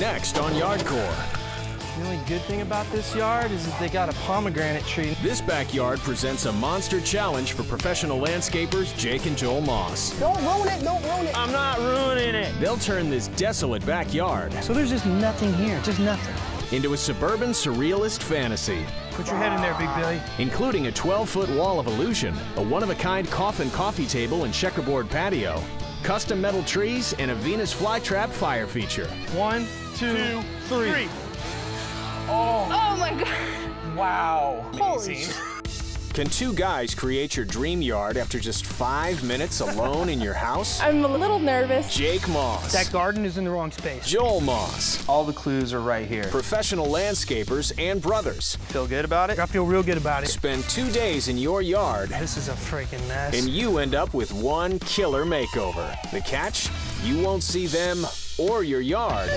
Next on Yardcore. The only good thing about this yard is that they got a pomegranate tree. This backyard presents a monster challenge for professional landscapers Jake and Joel Moss. Don't ruin it, don't ruin it. I'm not ruining it. They'll turn this desolate backyard So there's just nothing here, just nothing. into a suburban surrealist fantasy, Put your head in there, Big Billy. including a 12-foot wall of illusion, a one-of-a-kind coffin coffee table and checkerboard patio, custom metal trees, and a Venus flytrap fire feature. 1, 2, 3. Oh my God. Wow. Holy Can two guys create your dream yard after just 5 minutes alone in your house? I'm a little nervous. Jake Moss. That garden is in the wrong space. Joel Moss. All the clues are right here. Professional landscapers and brothers. Feel good about it? I feel real good about it. Spend 2 days in your yard, This is a freaking mess. and you end up with one killer makeover. The catch? You won't see them or your yard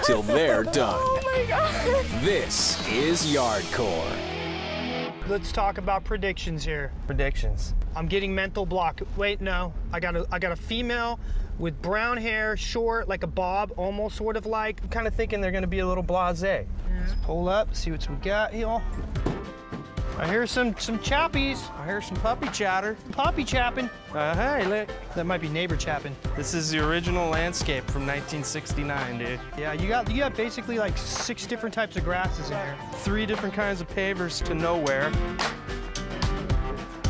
till they're done. Oh my God. This is Yardcore. Let's talk about predictions here. Predictions. I'm getting mental block. Wait, no. I got a female with brown hair, short, like a bob, almost sort of like. I'm kind of thinking they're going to be a little blasé. Let's pull up, see what we got here. I hear some chappies. I hear some puppy chatter. Poppy chapping. Hey, look. That might be neighbor chapping. This is the original landscape from 1969, dude. Yeah, you got basically like 6 different types of grasses in here. 3 different kinds of pavers to nowhere.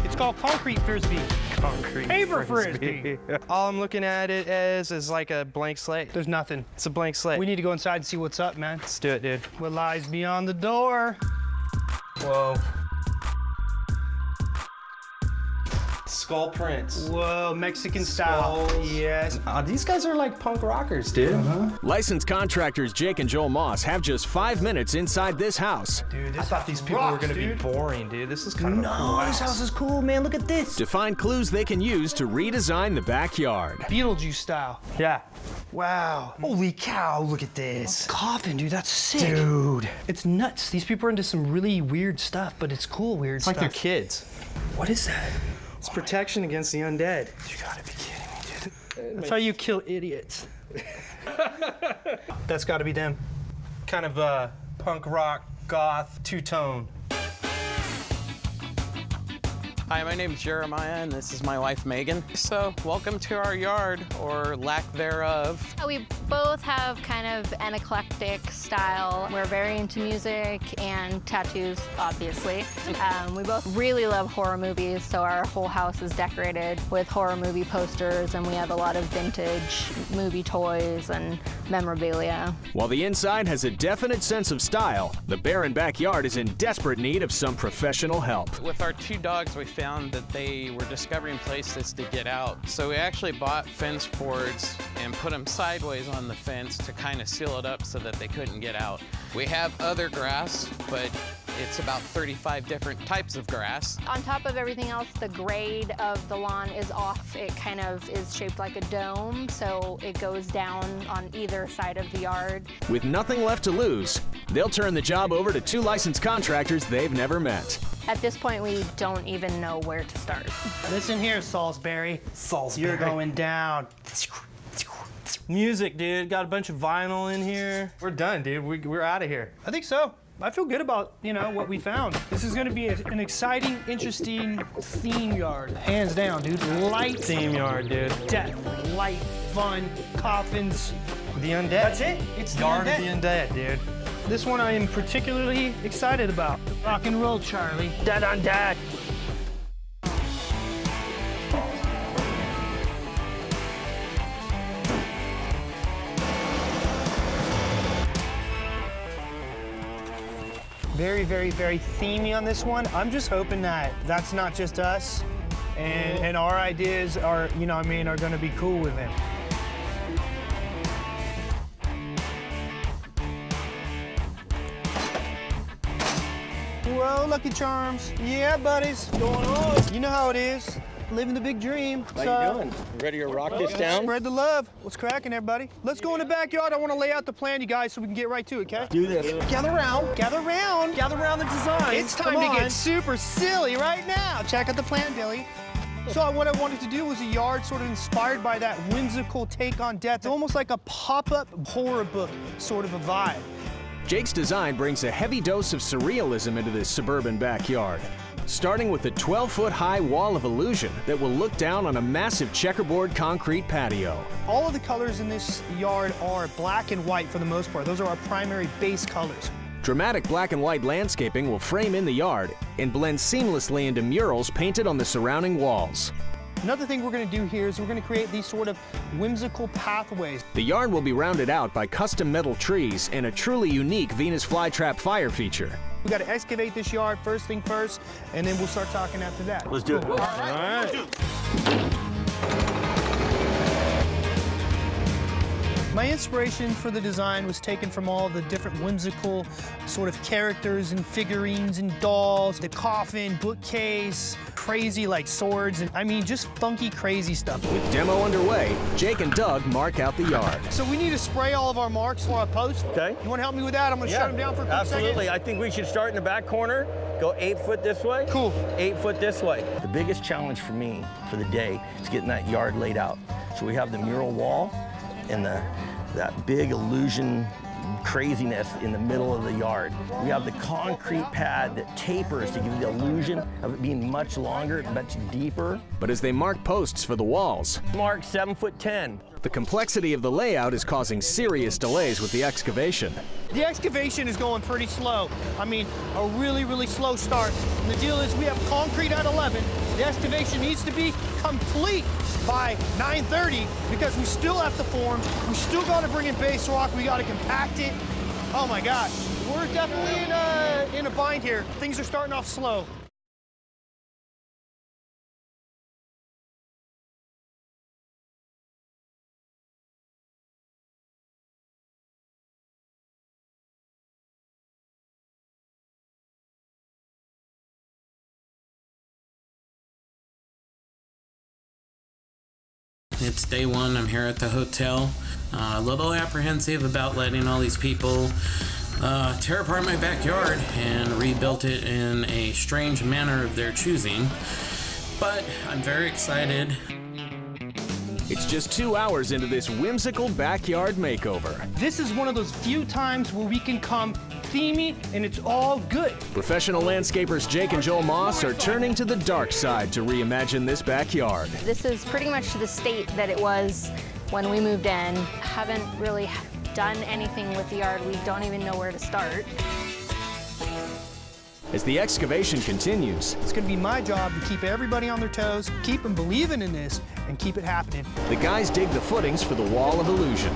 It's called concrete frisbee. Concrete Paver frisbee. All I'm looking at it as is like a blank slate. There's nothing. It's a blank slate. We need to go inside and see what's up, man. Let's do it, dude. What lies beyond the door? Whoa. Skull prints. Whoa, Mexican style. Skulls. Yes. These guys are like punk rockers, dude. Licensed contractors Jake and Joel Moss have just 5 minutes inside this house. Dude, this I thought house these people were rocks, gonna dude. be boring, dude. This is kind of a cool This house is cool, man. Look at this. To find clues they can use to redesign the backyard. Beetlejuice style. Yeah. Wow. Holy cow, look at this. Coffin, dude, that's sick. Dude. It's nuts. These people are into some really weird stuff, but it's cool weird It's stuff. like they're kids. What is that? It's protection against the undead. You gotta be kidding me, dude. That's how you kill idiots. That's gotta be them. Kind of punk rock, goth, two-tone. Hi, my name is Jeremiah, and this is my wife, Megan. So, welcome to our yard, or lack thereof. We both have kind of an eclectic style. We're very into music and tattoos, obviously. We both really love horror movies, so our whole house is decorated with horror movie posters, and we have a lot of vintage movie toys and memorabilia. While the inside has a definite sense of style, the barren backyard is in desperate need of some professional help. With our 2 dogs, we found that they were discovering places to get out. So we actually bought fence boards and put them sideways on the fence to kind of seal it up so that they couldn't get out. We have other grass, but it's about 35 different types of grass. On top of everything else, the grade of the lawn is off. It kind of is shaped like a dome, so it goes down on either side of the yard. With nothing left to lose, they'll turn the job over to 2 licensed contractors they've never met. At this point, we don't even know where to start. Listen here, Salisbury. Salisbury. You're going down. Music, dude. Got a bunch of vinyl in here. We're done, dude. We're out of here. I think so. I feel good about, what we found. This is gonna be an exciting, interesting theme yard. Hands down, dude. Light Theme yard, dude. death, light, fun, coffins. The undead. That's it. It's the Yard undead. of the undead, dude. This one I am particularly excited about. Rock and roll, Charlie. Dead on dad. Very, very, very themey on this one. I'm just hoping that that's not just us, and our ideas are, are gonna be cool with it. Whoa, Lucky Charms. Yeah, buddies. Going on. You know how it is. Living the big dream. How you doing? Ready to rock this down? Spread the love. What's cracking, everybody? Let's go in the backyard. I want to lay out the plan, you guys, so we can get right to it, okay? Do this. Gather around. Gather round. Gather around the design. It's time to get super silly right now. Check out the plan, Billy. So what I wanted to do was a yard sort of inspired by that whimsical take on death, almost like a pop-up horror book sort of a vibe. Jake's design brings a heavy dose of surrealism into this suburban backyard, starting with the 12-foot-high wall of illusion that will look down on a massive checkerboard concrete patio. All of the colors in this yard are black and white for the most part. Those are our primary base colors. Dramatic black and white landscaping will frame in the yard and blend seamlessly into murals painted on the surrounding walls. Another thing we're going to do here is we're going to create these sort of whimsical pathways. The yard will be rounded out by custom metal trees and a truly unique Venus flytrap fire feature. We got to excavate this yard first thing first, and then we'll start talking after that. Let's do it. All right. My inspiration for the design was taken from all the different whimsical sort of characters and figurines and dolls, the coffin, bookcase, crazy like swords, and I mean just funky, crazy stuff. With demo underway, Jake and Doug mark out the yard. So we need to spray all of our marks for our post. Okay. You want to help me with that? I'm going to shut them down for a quick absolutely. second. I think we should start in the back corner, go 8 foot this way. Cool. 8 foot this way. The biggest challenge for me for the day is getting that yard laid out. So we have the mural wall and that big illusion craziness in the middle of the yard. We have the concrete pad that tapers to give the illusion of it being much longer, much deeper. But as they mark posts for the walls, Mark 7'10". the complexity of the layout is causing serious delays with the excavation. The excavation is going pretty slow. I mean, a really, really slow start. And the deal is we have concrete at 11. The excavation needs to be complete by 9:30 because we still have to form. We still got to bring in base rock. We got to compact it. Oh my gosh, we're definitely in a bind here. Things are starting off slow. It's day one. I'm here at the hotel. A little apprehensive about letting all these people tear apart my backyard and rebuilt it in a strange manner of their choosing. But I'm very excited. It's just 2 hours into this whimsical backyard makeover. This is one of those few times where we can come themey and it's all good. Professional landscapers Jake and Joel Moss are turning to the dark side to reimagine this backyard. This is pretty much the state that it was when we moved in. Haven't really done anything with the yard. We don't even know where to start. As the excavation continues, It's going to be my job to keep everybody on their toes, keep them believing in this, and keep it happening. the guys dig the footings for the wall of illusion.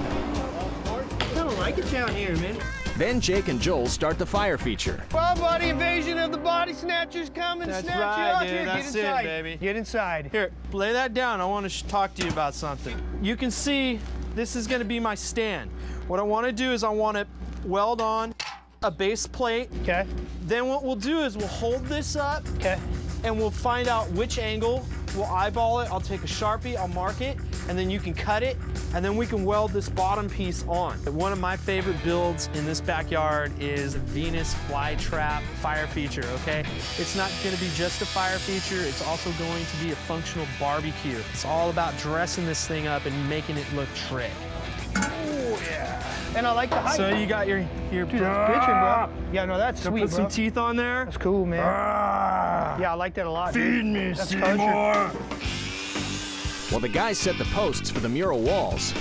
I don't like it down here, man. Then Jake and Joel start the fire feature. Well, buddy, invasion of the body snatchers come and That's snatch right, you out dude. here. That's Get it, inside, baby. Get inside. Here, lay that down. I want to talk to you about something. You can see this is going to be my stand. What I want to do is I want to weld on a base plate. Okay. Then what we'll do is we'll hold this up. Okay. And we'll find out which angle. We'll eyeball it. I'll take a Sharpie, I'll mark it, and then you can cut it, and then we can weld this bottom piece on. One of my favorite builds in this backyard is Venus flytrap fire feature, okay? It's not gonna be just a fire feature, it's also going to be a functional barbecue. It's all about dressing this thing up and making it look trick. Oh, yeah. And I like the height. So you got your Dude, that's pitching, bro. Yeah, no, that's sweet, put bro. some teeth on there. That's cool, man. Yeah, I like that a lot. Feed me, That's Seymour. While the guys set the posts for the mural walls,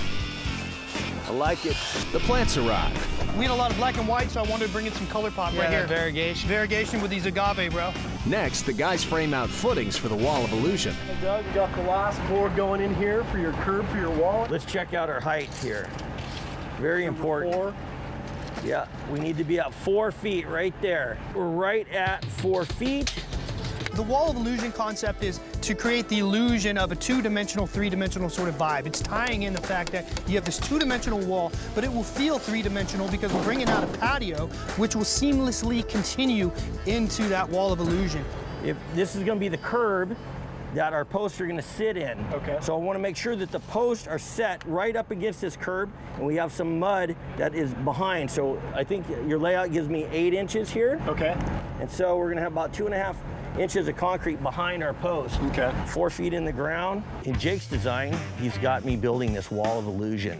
I like it. the plants arrive. We had a lot of black and white, so I wanted to bring in some color pop right here. Variegation. Variegation with these agave, bro. Next, the guys frame out footings for the wall of illusion. Hey Doug, you got the last board going in here for your curb for your wall. Let's check out our height here. Very important. 4. Yeah, we need to be at 4 feet right there. We're right at 4 feet. The wall of illusion concept is to create the illusion of a two-dimensional, three-dimensional sort of vibe. It's tying in the fact that you have this two-dimensional wall, but it will feel three-dimensional because we're bringing out a patio, which will seamlessly continue into that wall of illusion. If this is gonna be the curb that our posts are gonna sit in. Okay. So I wanna make sure that the posts are set right up against this curb, and we have some mud that is behind. So I think your layout gives me 8 inches here. Okay. And so we're gonna have about 2.5 inches of concrete behind our post. Okay. 4 feet in the ground. In Jake's design, he's got me building this wall of illusion.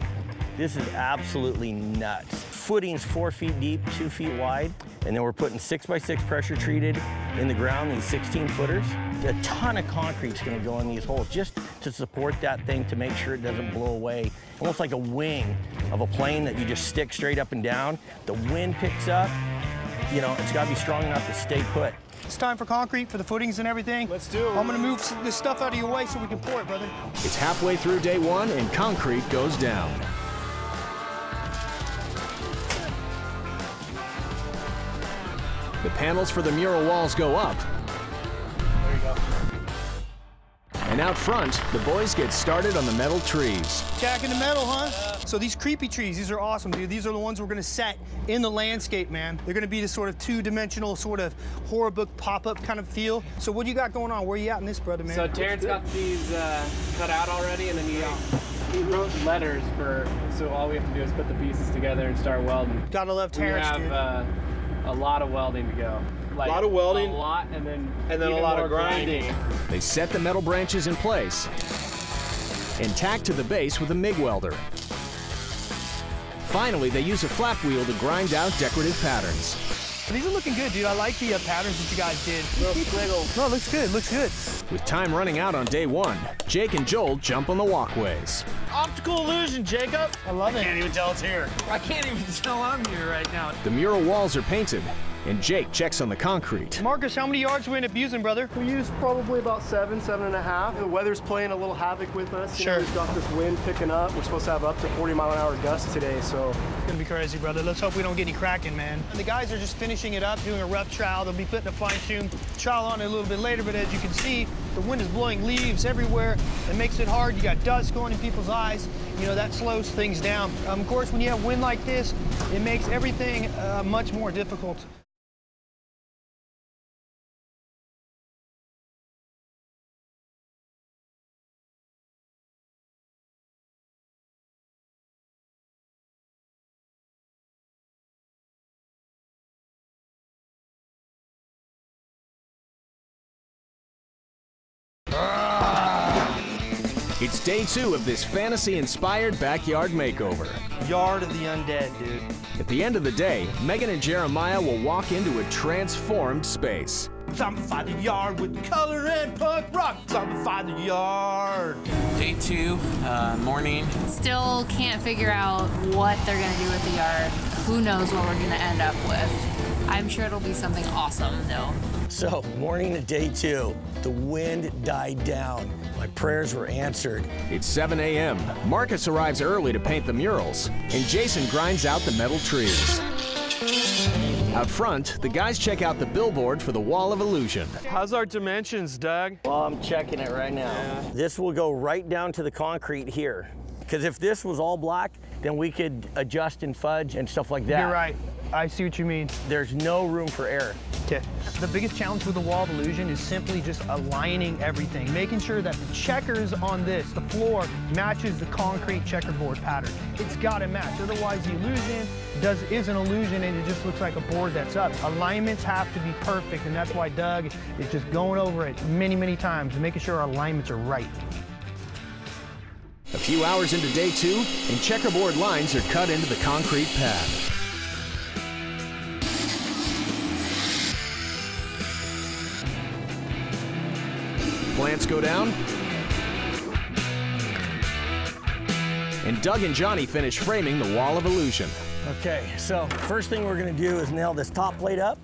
This is absolutely nuts. Footings 4 feet deep, 2 feet wide, and then we're putting 6x6 pressure treated in the ground, these 16 footers. A ton of concrete's gonna go in these holes just to support that thing, to make sure it doesn't blow away. Almost like a wing of a plane that you just stick straight up and down. The wind picks up, you know, it's gotta be strong enough to stay put. It's time for concrete, for the footings and everything. Let's do it. I'm gonna move this stuff out of your way so we can pour it, brother. It's halfway through day 1 and concrete goes down. The panels for the mural walls go up. There you go. And out front, the boys get started on the metal trees. Jacking the metal, huh? So these creepy trees, these are awesome, dude. These are the ones we're gonna set in the landscape, man. They're gonna be this sort of two-dimensional, sort of horror book pop-up kind of feel. So what do you got going on? Where you at in this, brother, man? So Terrence got these cut out already, and then he wrote letters for, so all we have to do is put the pieces together and start welding. Gotta love Terrence, we have a lot of welding to go. Like, a lot of welding, a lot, and then a lot of grinding. They set the metal branches in place and tack to the base with a MIG welder. Finally, they use a flap wheel to grind out decorative patterns. These are looking good, dude. I like the patterns that you guys did. Little squiggles. No, it looks good, looks good. With time running out on day 1, Jake and Joel jump on the walkways. Optical illusion, Jacob. I love it. Can't even tell it's here. I can't even tell I'm here right now. The mural walls are painted, and Jake checks on the concrete. Marcus, how many yards we end up using, brother? We use probably about 7.5. The weather's playing a little havoc with us. You know, Sure. we've got this wind picking up. We're supposed to have up to 40-mile-an-hour gusts today, so. It's gonna be crazy, brother. Let's hope we don't get any cracking, man. The guys are just finishing it up, doing a rough trowel. They'll be putting a fine-tuned trowel on it a little bit later, but as you can see, the wind is blowing leaves everywhere. It makes it hard. You got dust going in people's eyes. You know, that slows things down. Of course, when you have wind like this, it makes everything much more difficult. It's day 2 of this fantasy-inspired backyard makeover. Yard of the undead, dude. At the end of the day, Megan and Jeremiah will walk into a transformed space. Zombify the yard with color and punk rock. Zombify the yard. Day 2, morning. Still can't figure out what they're gonna do with the yard. Who knows what we're gonna end up with. I'm sure it'll be something awesome, though. So, morning of day 2, the wind died down. My prayers were answered. It's 7 a.m. Marcus arrives early to paint the murals, and Jason grinds out the metal trees. Out front, the guys check out the billboard for the Wall of Illusion. How's our dimensions, Doug? Well, I'm checking it right now. Yeah. This will go right down to the concrete here. Because if this was all black, then we could adjust and fudge and stuff like that. You're right. I see what you mean. There's no room for error. Okay. The biggest challenge with the Wall of Illusion is simply just aligning everything, making sure that the checkers on this, the floor, matches the concrete checkerboard pattern. It's got to match. Otherwise, the illusion is an illusion and it just looks like a board that's up. Alignments have to be perfect, and that's why Doug is just going over it many, many times and making sure our alignments are right. A few hours into day 2, and checkerboard lines are cut into the concrete pad. Plants go down, and Doug and Johnny finish framing the Wall of Illusion. Okay, so first thing we're gonna do is nail this top plate up.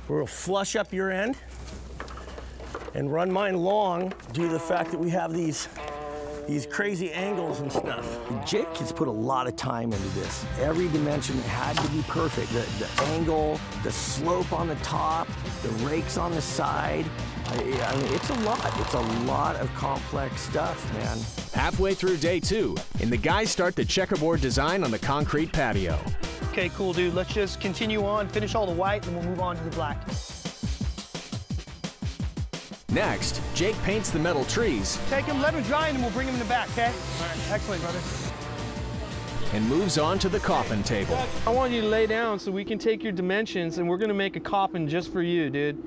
We'll flush up your end and run mine long due to the fact that we have these crazy angles and stuff. Jake has put a lot of time into this. Every dimension had to be perfect. The angle, the slope on the top, the rakes on the side. I mean, it's a lot. It's a lot of complex stuff, man. Halfway through day 2, and the guys start the checkerboard design on the concrete patio. Okay, cool, dude. Let's just continue on, finish all the white, and we'll move on to the black. Next, Jake paints the metal trees. Take them, let them dry, and then we'll bring them in the back, okay? All right. Excellent, brother. And moves on to the coffin table. I want you to lay down so we can take your dimensions and we're gonna make a coffin just for you, dude.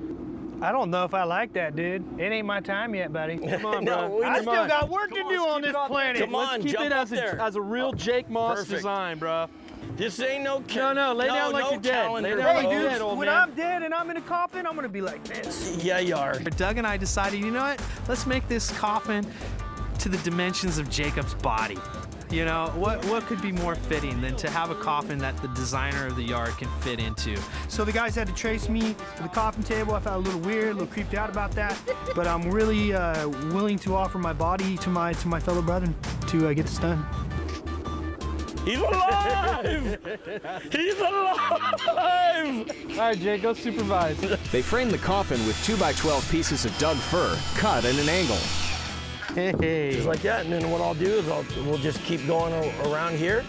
I don't know if I like that, dude. It ain't my time yet, buddy. Come on, No, bro. I still got work to do on this planet. Come on, Let's keep jump it up there. as a real Jake Moss Perfect. design, bro. This ain't no No, lay down like no you're dead. calendar, Lay down Hey, like bro. you're dude, dead, old when man. I'm dead and I'm in a coffin, I'm gonna be like this. Yeah, you are. Doug and I decided, you know what? Let's make this coffin to the dimensions of Jacob's body. You know, what could be more fitting than to have a coffin that the designer of the yard can fit into? So the guys had to trace me to the coffin table. I felt a little weird, a little creeped out about that. But I'm really willing to offer my body to my fellow brethren to get this done. He's alive! He's alive! All right, Jake, go supervise. They frame the coffin with 2x12 pieces of Doug fir cut at an angle. Hey. Just like that, and then what I'll do is we'll just keep going around here.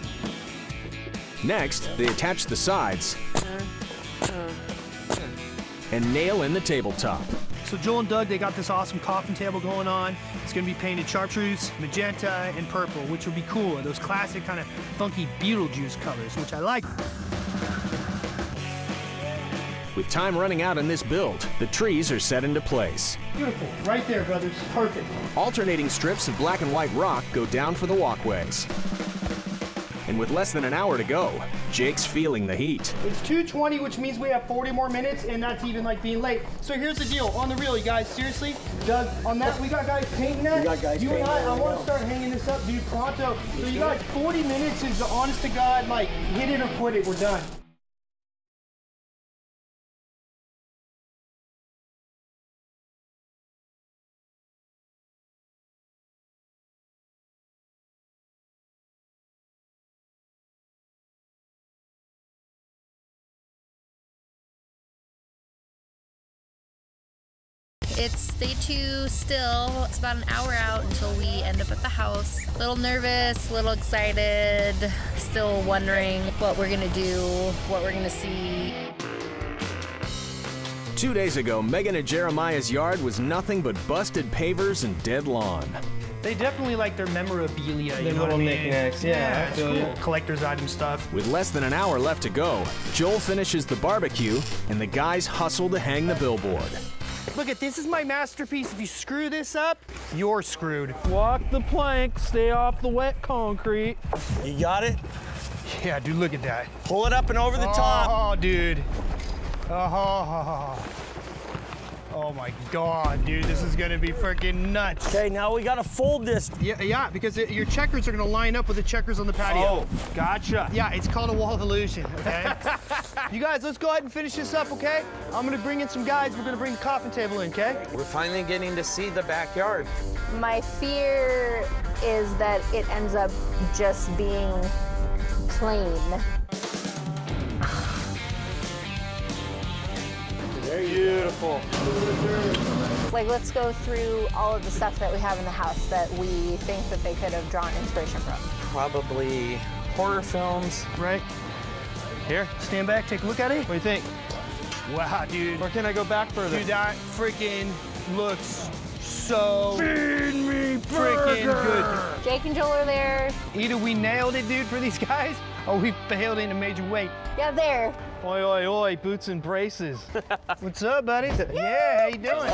Next, they attach the sides and nail in the tabletop. So Joel and Doug, they got this awesome coffin table going on. It's gonna be painted chartreuse, magenta, and purple, which will be cool. Those classic kind of funky Beetlejuice colors, which I like. With time running out in this build, the trees are set into place. Beautiful, right there, brothers, perfect. Alternating strips of black and white rock go down for the walkways. And with less than an hour to go, Jake's feeling the heat. It's 2:20, which means we have 40 more minutes, and that's even like being late. So here's the deal, on the real, you guys, seriously, Doug, on that, we got guys painting that. We got guys you painting and that I right want now. to start hanging this up, dude, pronto. So you guys, 40 minutes is the honest to God, like, hit it or quit it, we're done. It's day 2 still. It's about an hour out until we end up at the house. A little nervous, a little excited, still wondering what we're gonna do, what we're gonna see. 2 days ago, Megan and Jeremiah's yard was nothing but busted pavers and dead lawn. They definitely like their memorabilia, you Their know what I little mean? knickknacks, yeah, I it's feel cool. you. Collector's item stuff. With less than an hour left to go, Joel finishes the barbecue, and the guys hustle to hang the billboard. Look at this is my masterpiece. If you screw this up, you're screwed. Walk the plank, stay off the wet concrete. You got it? Yeah, dude, look at that. Pull it up and over the top. Oh, dude. Oh my God, dude, this is gonna be freaking nuts. Okay, now we gotta fold this. Yeah, because your checkers are gonna line up with the checkers on the patio. Oh, gotcha. Yeah, it's called a wall of illusion, okay? You guys, let's go ahead and finish this up, okay? I'm gonna bring in some guys. We're gonna bring the coffin table in, okay? We're finally getting to see the backyard. My fear is that it ends up just being plain. Beautiful. Like, let's go through all of the stuff that we have in the house that we think that they could have drawn inspiration from. Probably horror films. Right? Here, stand back, take a look at it. What do you think? Wow, dude. Or can I go back further? Dude, that freaking looks so freaking good. Jake and Joel are there. Either we nailed it, dude, for these guys, or we failed in a major way. Yeah, there. Oi, oi, oi, boots and braces. What's up, buddy? Yeah, how you doing?